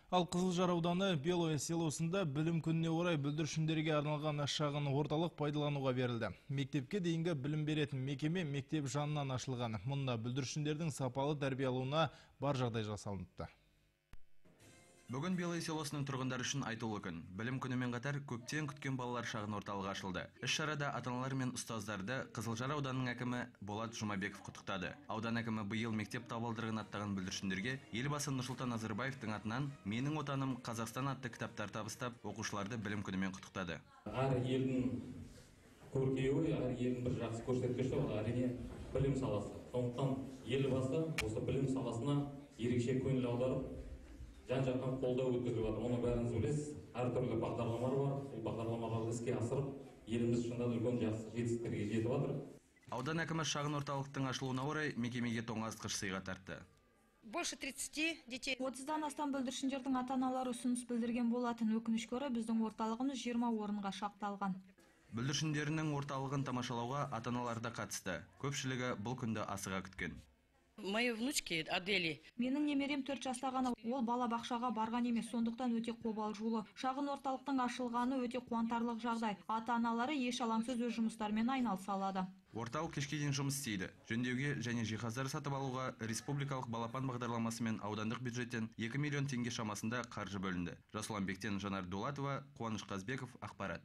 Ал Қызылжар ауданы Белое селосында білім күніне орай бүлдіршіндерге арналған шағын орталық пайдалануға берілді. Мектепке дейінгі білім беретін мекеме мектеп жанынан ашылған. Мұнда бүлдіршіндердің сапалы тәрбие алуына бар жағдай жасалыныпты. Бүгін Белое селосының тұрғындары үшін айтулы күн. Білім күнімен қатар көптен күткен балалар шағын орталығы ашылды. Іс-шарада ата-аналар мен ұстаздарды Қызылжар ауданының әкімі Болат Жұмабеков құттықтады. Аудан әкімі биыл мектеп табалдырығын аттаған бүлдіршіндерге елбасы Нұрсұлтан Назарбаевтың атынан "Менің отаным Қазақстан" атты кітаптар табыстап, оқушыларды білім күнімен құттықтады. Әр елдің көркеюі, әр елдің бір жақсы көрсеткіші ол әрине білім саласы. Сондықтан елбасы осы білім саласына ерекше көңіл аударып, жан-жақтан қолдау өткізіп жатыр. Оны бәріңіз білесіз. Әртүрлі бағдарламалар бар. Сол бағдарламаларды іске асырып, еліміз шынында үлкен жақсы жетістіктерге жетіп жатыр. Аудан әкімі шағын орталықтың ашылуына орай мекемеге тоңазытқыш сыйға тартты. Больше 30 детей. 30-дан астам бүлдіршіндердің ата-аналары ұсыныс білдірген болатын. Өкінішке орай біздің орталығымыз 20 орынға шақталған. Бүлдіршіндерінің орталығын тамашалауға ата-аналар да қатысты. Көпшілігі бұл күнді асыға күткен. Мои внучки Адели. Менің немерем 4 жаста ғана, ол балабақшаға барған емес, сондықтан өте қобалжулы. Шағын орталықтың ашылғаны өте қуантарлық жағдай. Ата-аналары еш алаңсыз өз жұмыстарымен айналыса алады. Орталық кешке дейін жұмыс істейді. Жөндеуге және жиһаздар сатып алуға республикалық балапан бағдарламасы мен аудандық бюджеттен 2 миллион теңге шамасында қаржы бөлінді. Жасұлан Бектен, Жанар Дулатова, Қуаныш Қазбеков, ақпарат.